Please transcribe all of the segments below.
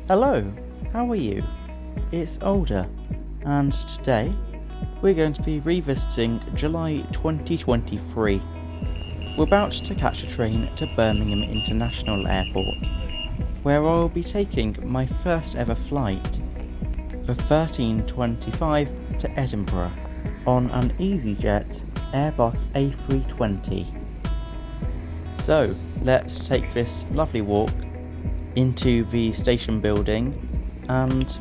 Hello, how are you? It's Alder, and today we're going to be revisiting July 2023. We're about to catch a train to Birmingham International Airport, where I will be taking my first ever flight, the 1325 to Edinburgh, on an EasyJet Airbus A320. So, let's take this lovely walk into the station building and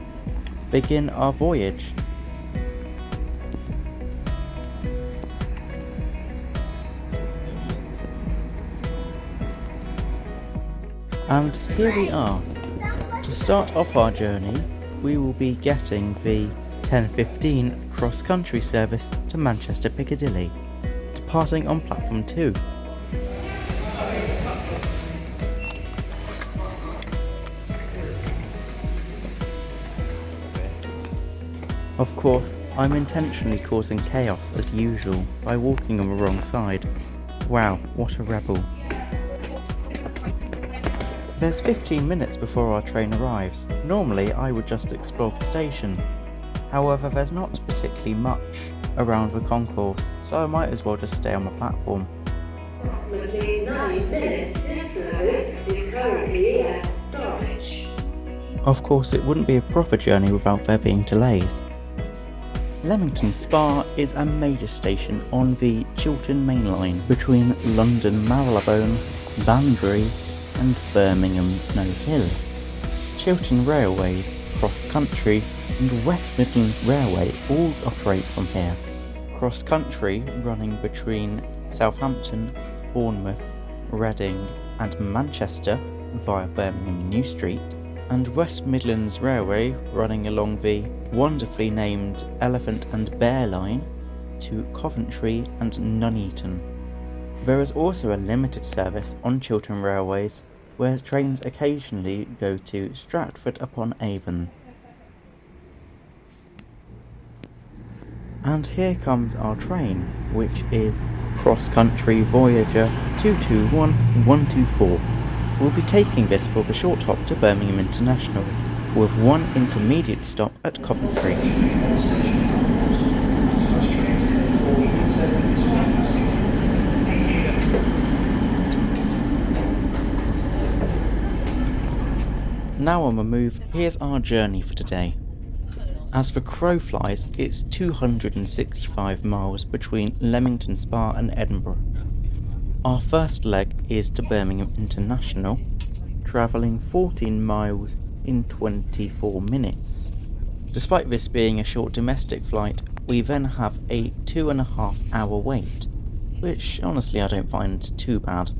begin our voyage. And here we are. To start off our journey, we will be getting the 10:15 cross-country service to Manchester Piccadilly, departing on platform 2. Of course, I'm intentionally causing chaos as usual by walking on the wrong side. Wow, what a rebel. There's 15 minutes before our train arrives. Normally I would just explore the station. However, there's not particularly much around the concourse, so I might as well just stay on the platform. Approximately 9 minutes, this service is currently at Norwich. Of course, it wouldn't be a proper journey without there being delays. Leamington Spa is a major station on the Chiltern Main Line between London Marylebone, Banbury and Birmingham Snow Hill. Chiltern Railways, CrossCountry and West Midlands Railway all operate from here. CrossCountry running between Southampton, Bournemouth, Reading and Manchester via Birmingham New Street, and West Midlands Railway running along the wonderfully named Elephant and Bear line to Coventry and Nuneaton. There is also a limited service on Chiltern Railways where trains occasionally go to Stratford upon Avon. And here comes our train, which is CrossCountry Voyager 221124. We'll be taking this for the short hop to Birmingham International, with one intermediate stop at Coventry. Now on the move, here's our journey for today. As the crow flies, it's 265 miles between Leamington Spa and Edinburgh. Our first leg is to Birmingham International, travelling 14 miles in 24 minutes. Despite this being a short domestic flight, we then have a 2.5 hour wait, which honestly I don't find too bad.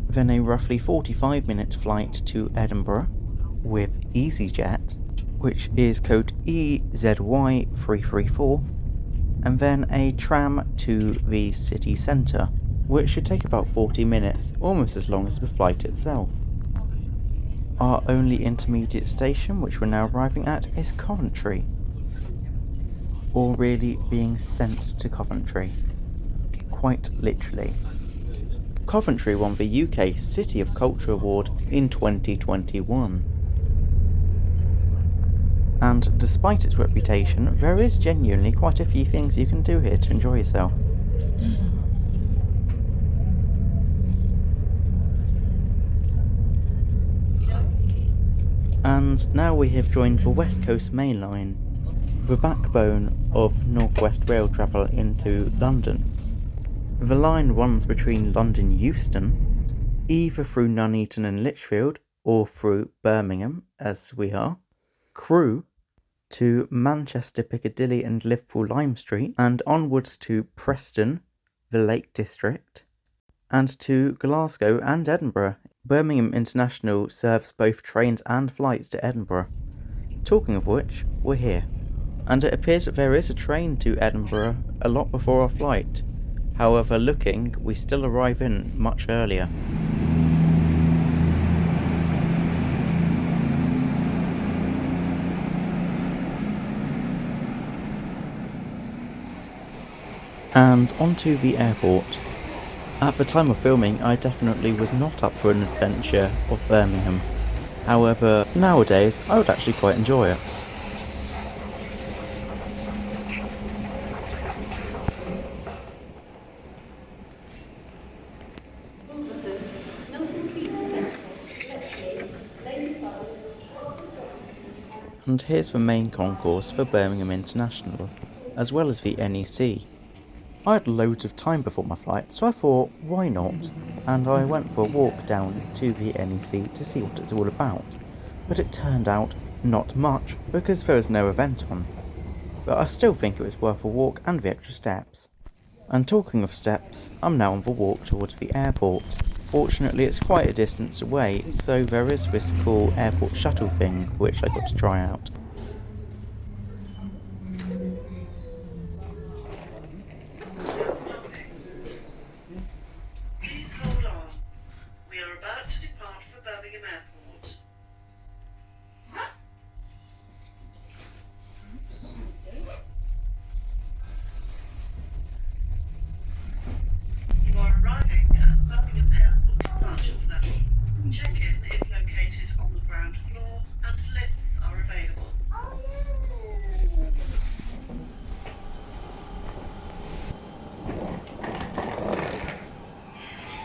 Then a roughly 45-minute flight to Edinburgh with EasyJet, which is code EZY334, and then a tram to the city centre, which should take about 40 minutes, almost as long as the flight itself. Our only intermediate station, which we're now arriving at, is Coventry. Or really being sent to Coventry. Quite literally. Coventry won the UK City of Culture Award in 2021. And despite its reputation, there is genuinely quite a few things you can do here to enjoy yourself. And now we have joined the West Coast Main Line, the backbone of North West Rail travel into London. The line runs between London Euston, either through Nuneaton and Lichfield, or through Birmingham, as we are, Crewe, to Manchester Piccadilly and Liverpool Lime Street, and onwards to Preston, the Lake District, and to Glasgow and Edinburgh. Birmingham International serves both trains and flights to Edinburgh. Talking of which, we're here. And it appears that there is a train to Edinburgh a lot before our flight. However, looking, we still arrive in much earlier. And onto the airport. At the time of filming, I definitely was not up for an adventure of Birmingham. However, nowadays I would actually quite enjoy it. And here's the main concourse for Birmingham International, as well as the NEC. I had loads of time before my flight, so I thought, why not? And I went for a walk down to the NEC to see what it's all about. But it turned out not much, because there was no event on. But I still think it was worth a walk and the extra steps. And talking of steps, I'm now on the walk towards the airport. Fortunately, it's quite a distance away, so there is this cool airport shuttle thing, which I got to try out. Please hold on. We are about to depart for Birmingham Airport. You are arriving at Birmingham Airport departures level. Check-in is located on the ground floor and lifts are available.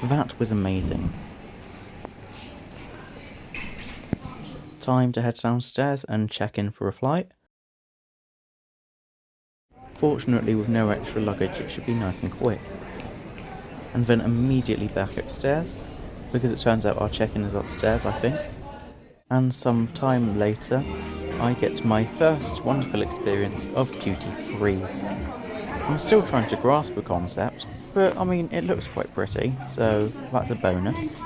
That was amazing. Time to head downstairs and check in for a flight. Fortunately, with no extra luggage, it should be nice and quick. And then immediately back upstairs, because it turns out our check-in is upstairs, I think. And some time later, I get my first wonderful experience of duty-free. I'm still trying to grasp the concept, but I mean, it looks quite pretty, so that's a bonus.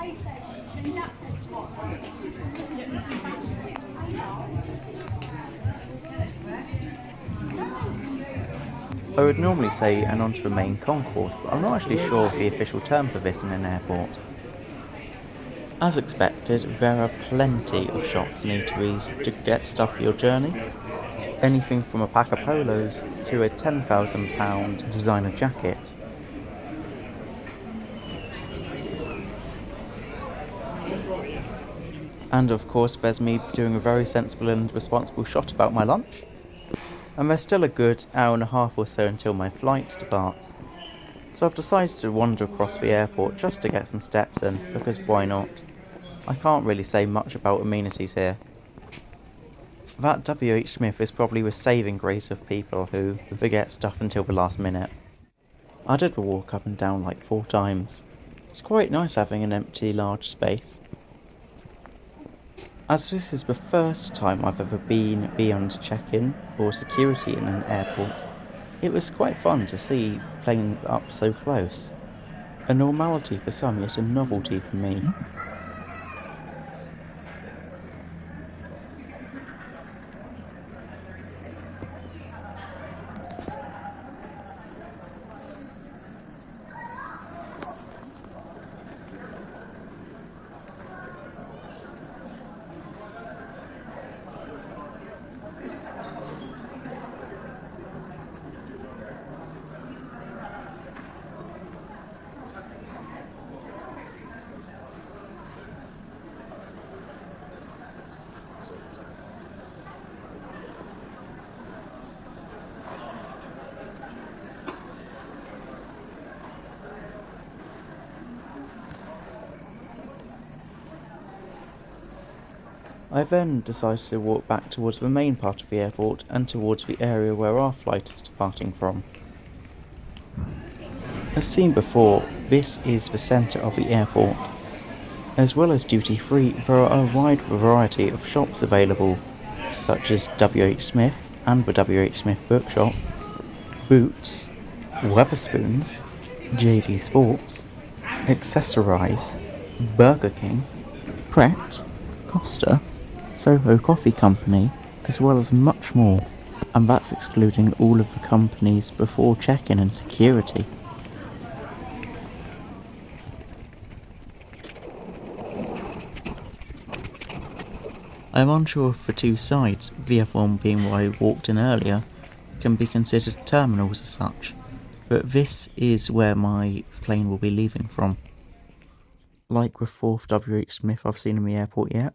I would normally say an onto the main concourse, but I'm not actually sure of the official term for this in an airport. As expected, there are plenty of shops and eateries to get stuff for your journey. Anything from a pack of polos to a £10,000 designer jacket. And of course there's me doing a very sensible and responsible shot about my lunch. And there's still a good hour and a half or so until my flight departs. So I've decided to wander across the airport just to get some steps in, because why not? I can't really say much about amenities here. That W.H. Smith is probably the saving grace of people who forget stuff until the last minute. I did the walk up and down like 4 times. It's quite nice having an empty large space. As this is the first time I've ever been beyond check-in or security in an airport, it was quite fun to see the plane up so close. A normality for some, yet a novelty for me. I then decided to walk back towards the main part of the airport and towards the area where our flight is departing from. As seen before, this is the centre of the airport. As well as duty-free, there are a wide variety of shops available, such as W.H. Smith and the W.H. Smith Bookshop, Boots, Wetherspoons, JD Sports, Accessorize, Burger King, Pret, Costa, Soho Coffee Company, as well as much more, and that's excluding all of the companies before check-in and security. I'm unsure if the 2 sides, the other one being where I walked in earlier, can be considered terminals as such, but this is where my plane will be leaving from. Like the 4th W.H. Smith I've seen in the airport yet.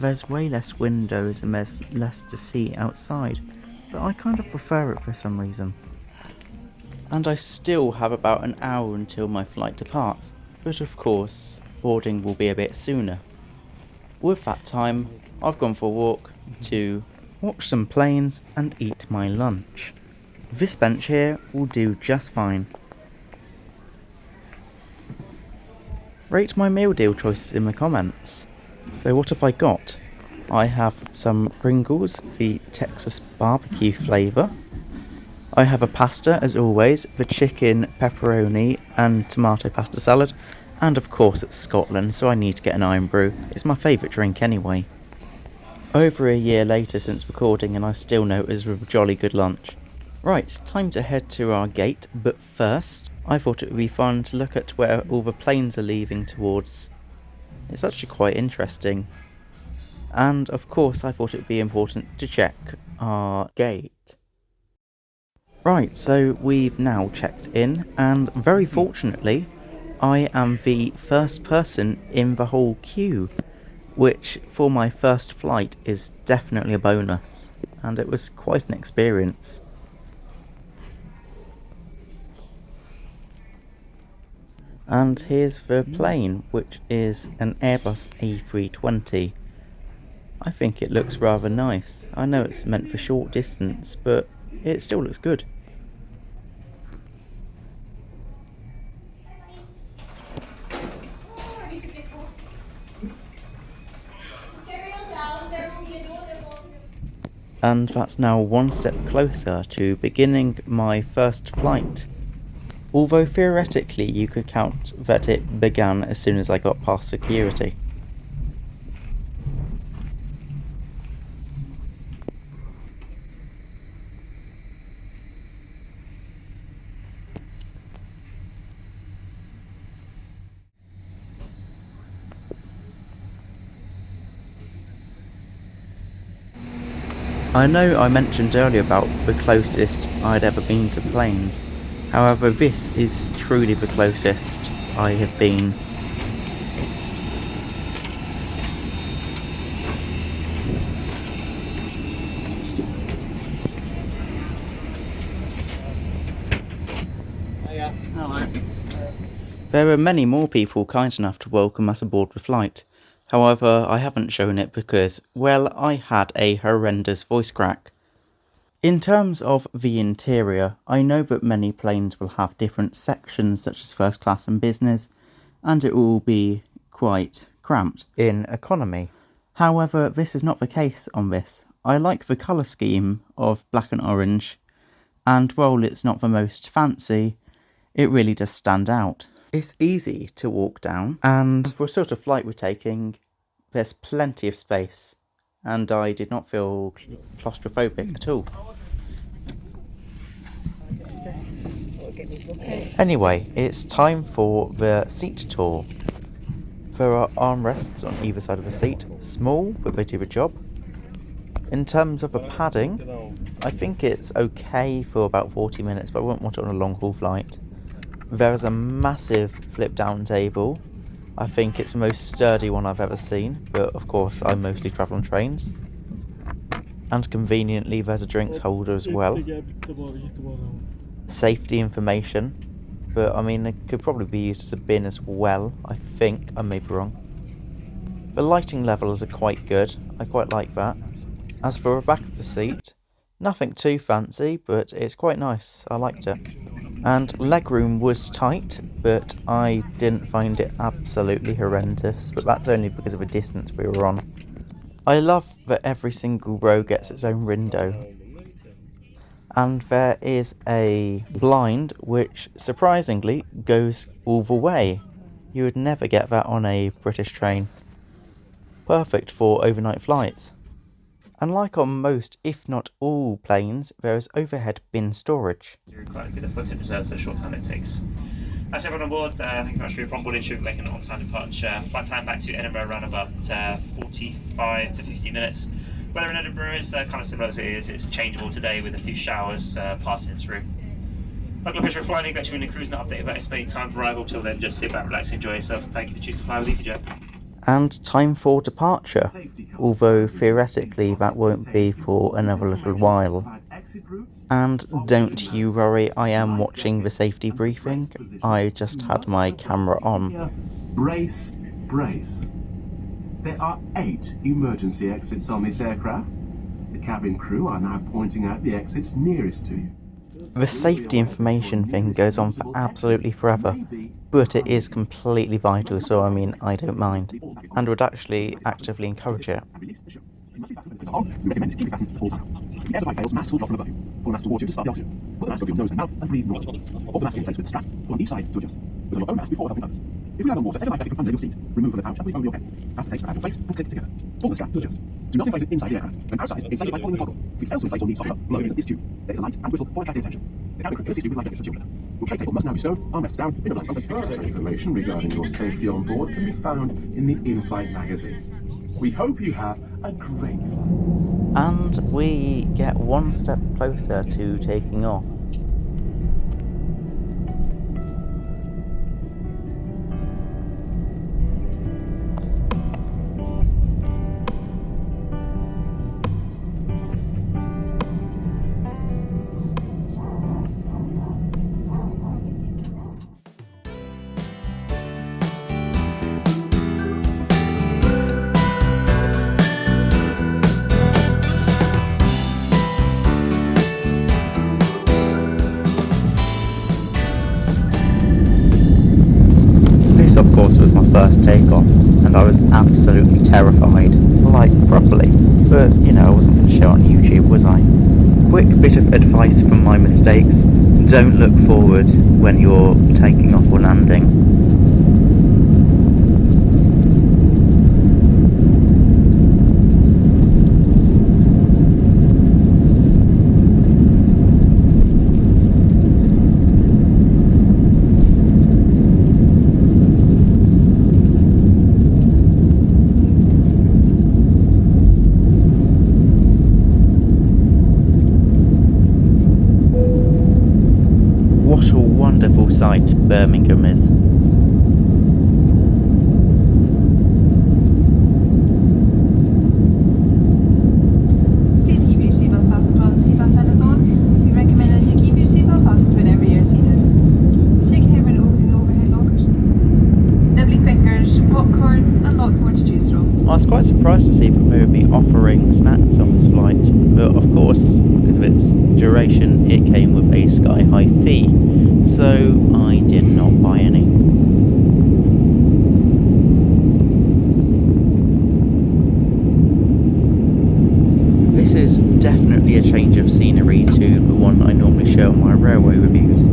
There's way less windows and there's less to see outside, but I kind of prefer it for some reason. And I still have about an hour until my flight departs, but of course, boarding will be a bit sooner. With that time, I've gone for a walk to watch some planes and eat my lunch. This bench here will do just fine. Rate my meal deal choices in the comments. So what have I got? I have some Pringles, the Texas barbecue flavour. I have a pasta, as always, the chicken, pepperoni and tomato pasta salad. And of course it's Scotland, so I need to get an iron brew. It's my favourite drink anyway. Over a year later since recording and I still know it was a jolly good lunch. Right, time to head to our gate, but first I thought it would be fun to look at where all the planes are leaving towards. It's actually quite interesting. And of course I thought it would be important to check our gate. Right, so we've now checked in, and very fortunately, I am the first person in the whole queue, which for my first flight is definitely a bonus, and it was quite an experience. And here's the plane, which is an Airbus A320. I think it looks rather nice. I know it's meant for short distance, but it still looks good. And that's now one step closer to beginning my first flight. Although theoretically you could count that it began as soon as I got past security. I know I mentioned earlier about the closest I'd ever been to planes. However, this is truly the closest I have been. Hello. There were many more people kind enough to welcome us aboard the flight. However, I haven't shown it because, well, I had a horrendous voice crack. In terms of the interior, I know that many planes will have different sections such as first class and business, and it will be quite cramped in economy. However, this is not the case on this. I like the colour scheme of black and orange, and while it's not the most fancy, it really does stand out. It's easy to walk down, and for a sort of flight we're taking, there's plenty of space, and I did not feel claustrophobic at all. Anyway, it's time for the seat tour. There are armrests on either side of the seat, small but they do the job. In terms of the padding, I think it's okay for about 40 minutes, but I wouldn't want it on a long haul flight. There is a massive flip down table. I think it's the most sturdy one I've ever seen, but of course I mostly travel on trains. And conveniently there's a drinks holder as well. Safety information, but I mean it could probably be used as a bin as well, I think, I may be wrong. The lighting levels are quite good, I quite like that. As for the back of the seat, nothing too fancy, but it's quite nice, I liked it. And legroom was tight, but I didn't find it absolutely horrendous, but that's only because of the distance we were on. I love that every single row gets its own window. And there is a blind which, surprisingly, goes all the way. You would never get that on a British train. Perfect for overnight flights. And like on most, if not all planes, there is overhead bin storage. You're quite a bit of footage reserved for the short time it takes. That's everyone on board. Thank you very much for your onboarding. Should be making an on-time departure. Flight time back to Edinburgh around about 45 to 50 minutes. Weather in Edinburgh is kind of similar as it is. It's changeable today with a few showers passing through. Welcome to flying. Got you in the cruise and update about estimated time for arrival. Till then, just sit back, relax, enjoy yourself. Thank you for choosing to fly with EasyJet. And time for departure, although theoretically that won't be for another little while. And don't you worry, I am watching the safety briefing. I just had my camera on. Brace, brace. There are 8 emergency exits on this aircraft. The cabin crew are now pointing out the exits nearest to you. The safety information thing goes on for absolutely forever, but it is completely vital, so I mean, I don't mind, and would actually actively encourage it. We recommend keep it fastened at all times. If the air supply fails, mask will drop from above you. Pull the mask towards you to start the oxygen. Put the mask over your nose and mouth and breathe normally. Hold the mask in place with a strap on each side to adjust. Put on your own mask before helping others. If you have on water, take a life jacket from under your seat. Remove from the pouch and put it under your head. Fasten tapes to in place and click together. Pull the strap to adjust. Do not inflate it inside the aircraft. When outside, inflate it by pulling the toggle. If it fails to inflate or needs top up, blow into this tube. There is a light and whistle for attracting attention. The cabin crew can assist you with life jackets for children. Your tray table must now be stowed, armrests down, window lights open. Further information regarding your safety on board can be found in the in-flight magazine. We hope you have a great flight. And we get one step closer to taking off. This of course was my first takeoff, and I was absolutely terrified, like properly, but you know, I wasn't going to show it on YouTube, was I? Quick bit of advice from my mistakes: don't look forward when you're taking off or landing. What a wonderful sight Birmingham is. Please keep your seatbelt fastened while the seatbelt sign is on. We recommend that you keep your seatbelt fastened whenever you're seated. Take care when opening the overhead lockers. Nibbly fingers, popcorn, and lots more to choose from. I was quite surprised to see that they would be offering snacks on this flight, but of course, because of its duration, it came with a sky-high fee, so I did not buy any. This is definitely a change of scenery to the one I normally show on my railway reviews.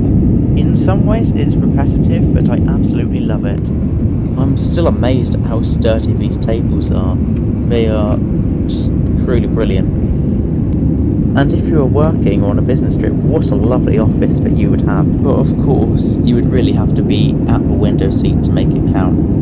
In some ways it's repetitive, but I absolutely love it. I'm still amazed at how sturdy these tables are. They are just truly brilliant. And if you were working on a business trip, what a lovely office that you would have. But of course, you would really have to be at the window seat to make it count.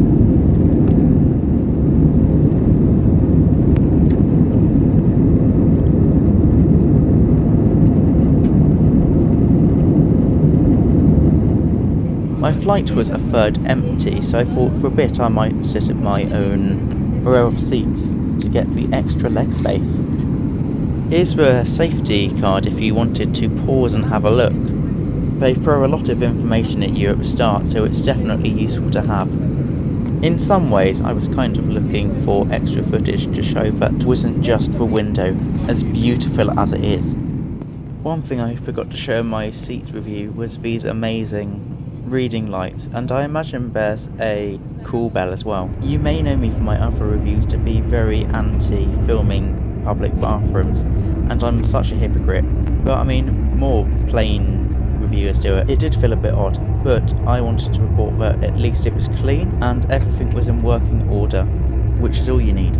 My flight was a third empty, so I thought for a bit I might sit at my own row of seats to get the extra leg space. Here's the safety card if you wanted to pause and have a look. They throw a lot of information at you at the start, so it's definitely useful to have. In some ways I was kind of looking for extra footage to show that it wasn't just the window, as beautiful as it is. One thing I forgot to show in my seats review was these amazing reading lights, and I imagine there's a cool bell as well. You may know me from my other reviews to be very anti-filming public bathrooms, and I'm such a hypocrite, but I mean, more plain reviewers do it. It did feel a bit odd, but I wanted to report that at least it was clean and everything was in working order, which is all you need.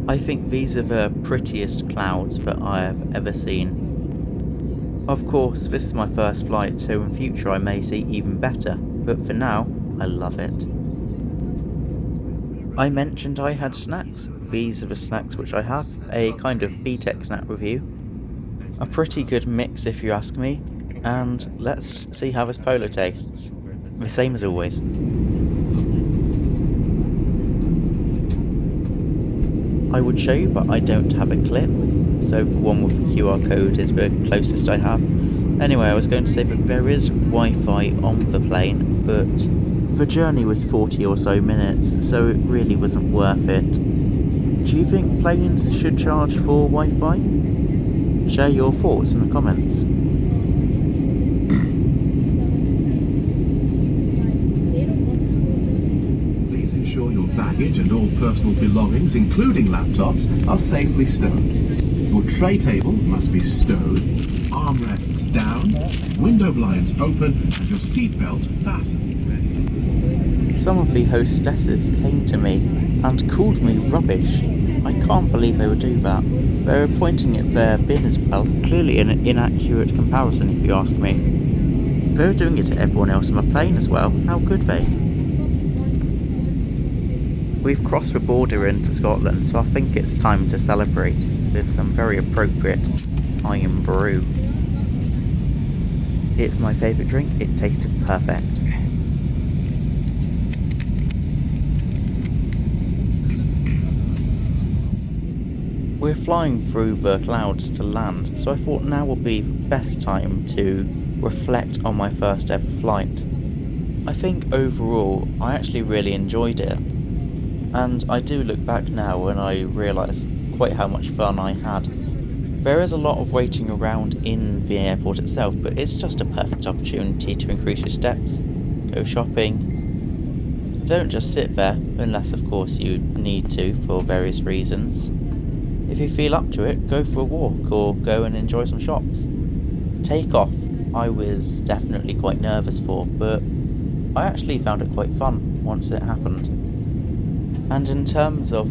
I think these are the prettiest clouds that I have ever seen. Of course, this is my first flight, so in future I may see even better, but for now, I love it. I mentioned I had snacks. These are the snacks which I have, a kind of B-Tech snack review. A pretty good mix if you ask me, and let's see how this polo tastes. The same as always. I would show you, but I don't have a clip, so the one with the QR code is the closest I have. Anyway, I was going to say that there is Wi-Fi on the plane, but the journey was 40 or so minutes, so it really wasn't worth it. Do you think planes should charge for Wi-Fi? Share your thoughts in the comments. Please ensure your baggage and all personal belongings, including laptops, are safely stowed. Your tray table must be stowed, armrests down, window blinds open, and your seatbelt fastened ready. Some of the hostesses came to me and called me rubbish. I can't believe they would do that. They were pointing at their bin as well, clearly an inaccurate comparison if you ask me. They were doing it to everyone else on the plane as well, how could they? We've crossed the border into Scotland, so I think it's time to celebrate with some very appropriate iron brew. It's my favourite drink, it tasted perfect. We're flying through the clouds to land, so I thought now would be the best time to reflect on my first ever flight. I think overall I actually really enjoyed it, and I do look back now and I realise quite how much fun I had. There is a lot of waiting around in the airport itself, but it's just a perfect opportunity to increase your steps, go shopping. Don't just sit there, unless of course you need to for various reasons. If you feel up to it, go for a walk or go and enjoy some shops. Takeoff, I was definitely quite nervous for, but I actually found it quite fun once it happened. And in terms of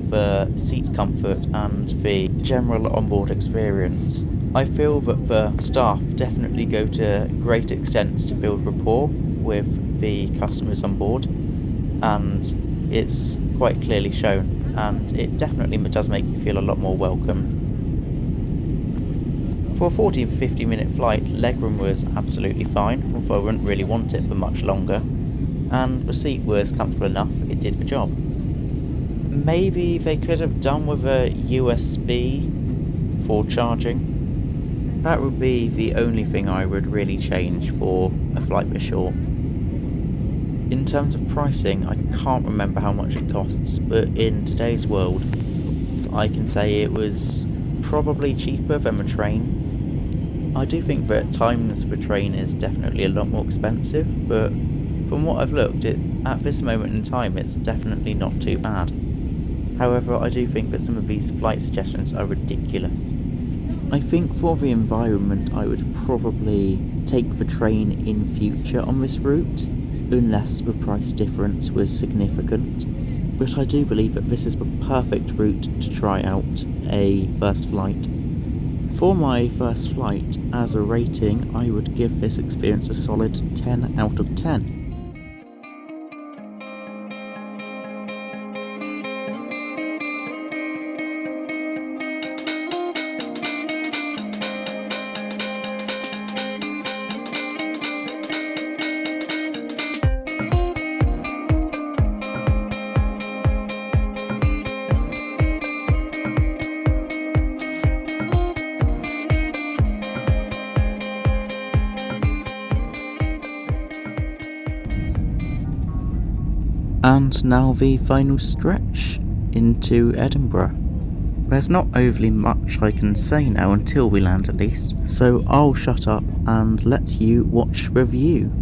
seat comfort and the general onboard experience, I feel that the staff definitely go to great extents to build rapport with the customers on board, and it's quite clearly shown, and it definitely does make you feel a lot more welcome. For a 40 to 50 minute flight, legroom was absolutely fine, although I wouldn't really want it for much longer, and the seat was comfortable enough, it did the job. Maybe they could have done with a USB for charging. That would be the only thing I would really change for a flight this short. In terms of pricing, I can't remember how much it costs, but in today's world, I can say it was probably cheaper than the train. I do think that at times the train is definitely a lot more expensive, but from what I've looked, at this moment in time, it's definitely not too bad. However, I do think that some of these flight suggestions are ridiculous. I think for the environment, I would probably take the train in future on this route, unless the price difference was significant. But I do believe that this is the perfect route to try out a first flight. For my first flight, as a rating, I would give this experience a solid 10 out of 10. And now the final stretch into Edinburgh. There's not overly much I can say now until we land at least, so I'll shut up and let you watch the view.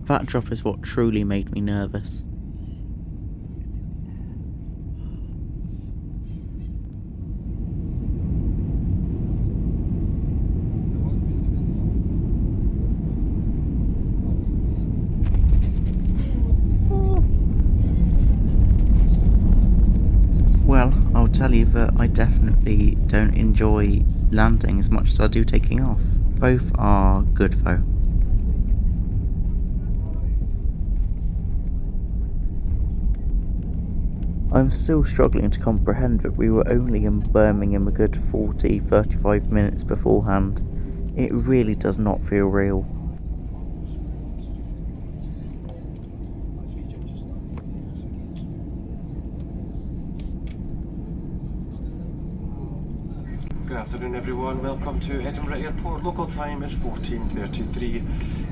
That drop is what truly made me nervous. tell you that I definitely don't enjoy landing as much as I do taking off. Both are good though. I'm still struggling to comprehend that we were only in Birmingham a good 40-35 minutes beforehand. It really does not feel real. Good afternoon everyone, welcome to Edinburgh Airport. Local time is 14:33.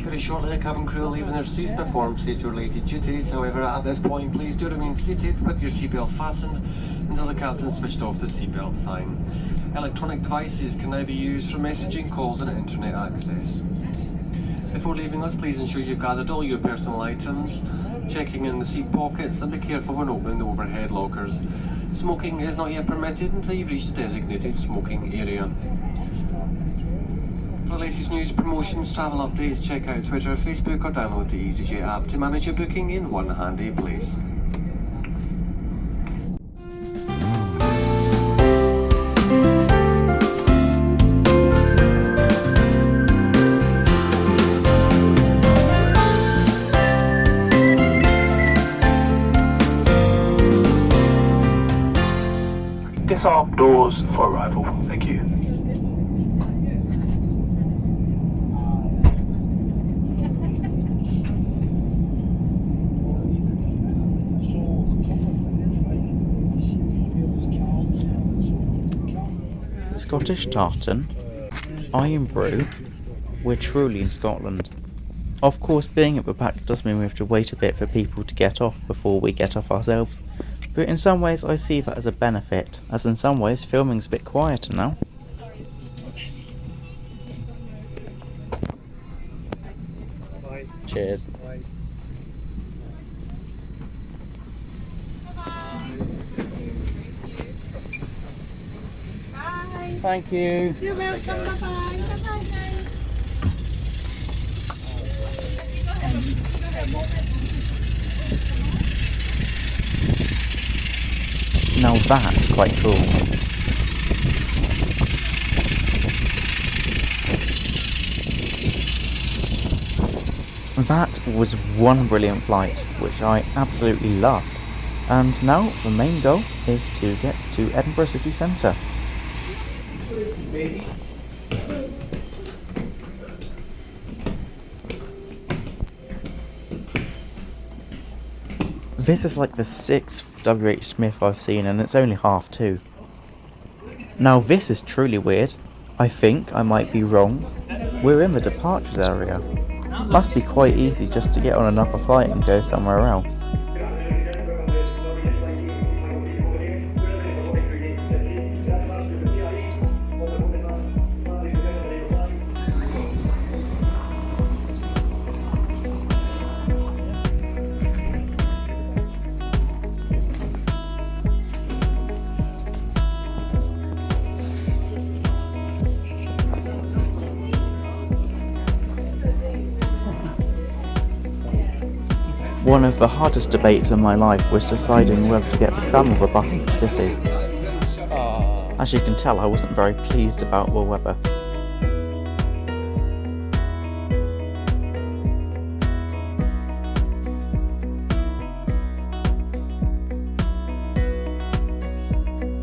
Very shortly the cabin crew will leave in their seats to perform safety-related duties. However, at this point please do remain seated with your seatbelt fastened until the captain switched off the seatbelt sign. Electronic devices can now be used for messaging, calls and internet access. Before leaving us, please ensure you've gathered all your personal items, checking in the seat pockets and be careful when opening the overhead lockers. Smoking is not yet permitted until you've reached the designated smoking area. For the latest news, promotions, travel updates, check out Twitter, Facebook or download the EasyJet app to manage your booking in one handy place. Disarm doors for arrival. Thank you. Scottish tartan, iron brew, we're truly in Scotland. Of course, being at the back does mean we have to wait a bit for people to get off before we get off ourselves. But in some ways I see that as a benefit, as in some ways filming's a bit quieter now. Bye. Cheers. Bye. Thank you. You're welcome. Bye-bye. Bye-bye. Now that's quite cool. That was one brilliant flight, which I absolutely loved. And now the main goal is to get to Edinburgh city centre. This is like the 6th WH Smith I've seen, and it's only 2:30. Now this is truly weird. I think I might be wrong. We're in the departures area. Must be quite easy just to get on another flight and go somewhere else. One of the hardest debates in my life was deciding whether to get the tram or the bus to the city. As you can tell, I wasn't very pleased about the weather.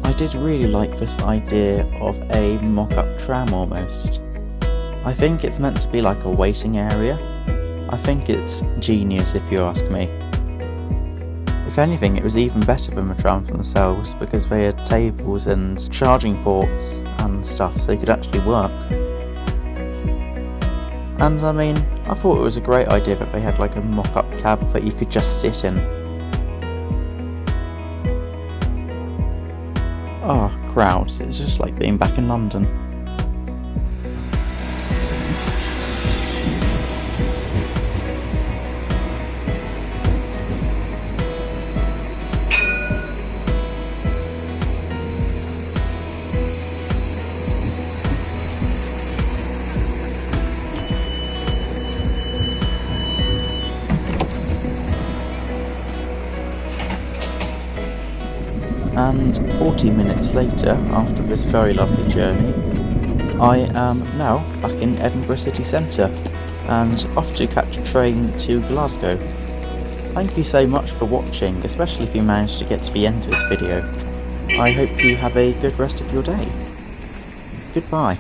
I did really like this idea of a mock-up tram almost. I think it's meant to be like a waiting area. I think it's genius if you ask me. If anything, it was even better than the trams themselves because they had tables and charging ports and stuff so you could actually work. And I mean, I thought it was a great idea that they had like a mock-up cab that you could just sit in. Oh, crowds, it's just like being back in London. And 40 minutes later, after this very lovely journey, I am now back in Edinburgh city centre and off to catch a train to Glasgow. Thank you so much for watching, especially if you managed to get to the end of this video. I hope you have a good rest of your day. Goodbye.